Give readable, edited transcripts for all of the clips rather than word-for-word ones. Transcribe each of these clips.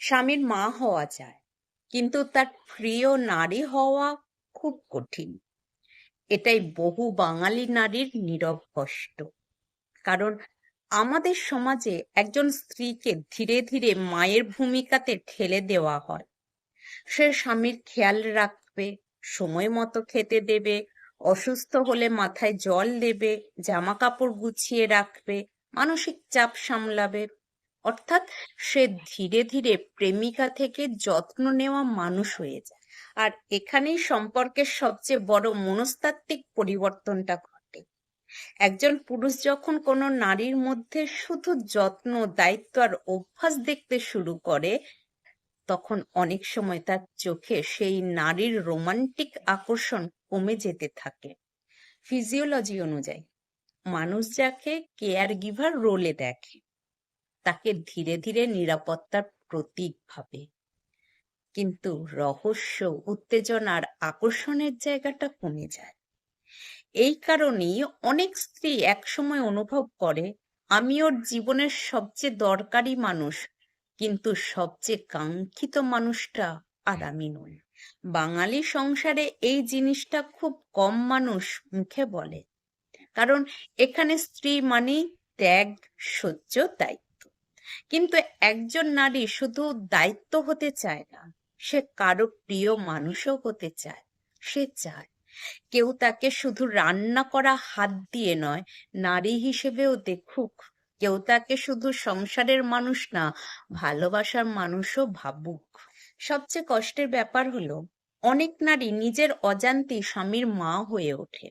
স্বামীর মা হওয়া যায়, কিন্তু তার প্রিয় নারী হওয়া খুব কঠিন। এটাই বহু বাঙালি নারীর নীরব কষ্ট। কারণ আমাদের সমাজে একজন স্ত্রীকে ধীরে ধীরে মায়ের ভূমিকাতে ঠেলে দেওয়া হয়। সে স্বামীর খেয়াল রাখবে, সময় মতো খেতে দেবে, অসুস্থ হলে মাথায় জল দেবে, জামা কাপড় গুছিয়ে রাখবে, মানসিক চাপ সামলাবে। অর্থাৎ সে ধীরে ধীরে প্রেমিকা থেকে যত্ন নেওয়া মানুষ হয়ে যায়। আর এখানেই সম্পর্কের সবচেয়ে বড় মনস্তাত্ত্বিক পরিবর্তনটা ঘটে। একজন পুরুষ যখন কোনো নারীর মধ্যে শুধু যত্ন, দায়িত্ব আর অভ্যাস দেখতে শুরু করে, তখন অনেক সময় তার চোখে সেই নারীর রোমান্টিক আকর্ষণ কমে যেতে থাকে। ফিজিওলজি অনুযায়ী মানুষ যাকে কেয়ার গিভার রোলে দেখে, তাকে ধীরে ধীরে নিরাপত্তার প্রতীক ভাবে। কিন্তু রহস্য, উত্তেজনার, আকর্ষণের জায়গাটা কমে যায়। এই কারণেই অনেক স্ত্রী একসময় অনুভব করে, আমি ওর জীবনের সবচেয়ে দরকারি মানুষ, কিন্তু সবচেয়ে কাঙ্ক্ষিত মানুষটা আর আমি নই। বাঙালি সংসারে এই জিনিসটা খুব কম মানুষ মুখে বলে, কারণ এখানে স্ত্রী মানেই ত্যাগ, সহ্য, দায়িত্ব। কিন্তু একজন নারী শুধু দায়িত্ব হতে চায় না, সে কারো প্রিয় মানুষও হতে চায়। সে চায় কেউ তাকে শুধু রান্না করা হাত দিয়ে নয়, নারী হিসেবেও দেখুক। কেউ তাকে শুধু সংসারের মানুষ না, ভালোবাসার মানুষও ভাবুক। সবচেয়ে কষ্টের ব্যাপার হলো, অনেক নারী নিজের অজান্তেই স্বামীর মা হয়ে ওঠে।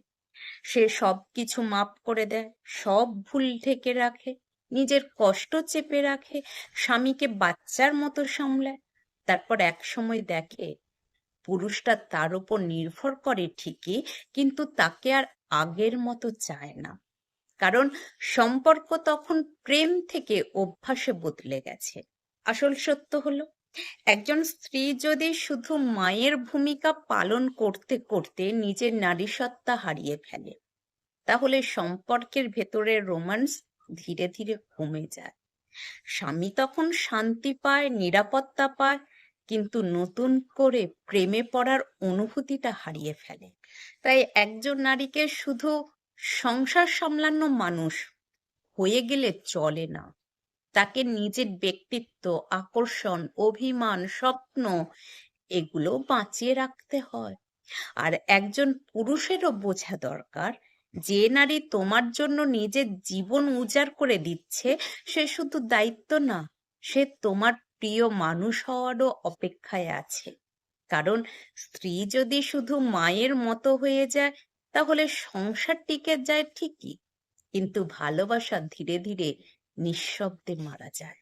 সে সবকিছু মাপ করে দেয়, সব ভুল ঢেকে রাখে, নিজের কষ্ট চেপে রাখে, স্বামীকে বাচ্চার মতো সামলায়। তারপর এক সময় দেখে পুরুষটা তার উপর নির্ভর করে ঠিকই, কিন্তু তাকে আর আগের মতো চায় না। কারণ সম্পর্ক তখন প্রেম থেকে অভ্যাসে বদলে গেছে। আসল সত্য হলো, একজন স্ত্রী যদি শুধু মায়ের ভূমিকা পালন করতে করতে নিজের নারীসত্তা হারিয়ে ফেলে, তাহলে সম্পর্কের ভেতরের রোম্যান্স ধীরে ধীরে কমে যায়। স্বামী তখন শান্তি পায়, নিরাপত্তা পায়, কিন্তু নতুন করে প্রেমে পড়ার অনুভূতিটা হারিয়ে ফেলে। তাই একজন নারীকে শুধু সংসার সামলানো মানুষ হয়ে গেলে চলে না। তাকে নিজের ব্যক্তিত্ব, আকর্ষণ, অভিমান, স্বপ্ন এগুলো বাঁচিয়ে রাখতে হয়। আর একজন পুরুষেরও বোঝা দরকার, যে নারী তোমার জন্য নিজের জীবন উজাড় করে দিচ্ছে, সে শুধু দায়িত্ব না, সে তোমার প্রিয় মানুষ হওয়ারও অপেক্ষায় আছে। কারণ স্ত্রী যদি শুধু মায়ের মতো হয়ে যায়, তাহলে সংসার টিকে যায় ঠিকই, কিন্তু ভালোবাসা ধীরে ধীরে নিঃশব্দে মারা যায়।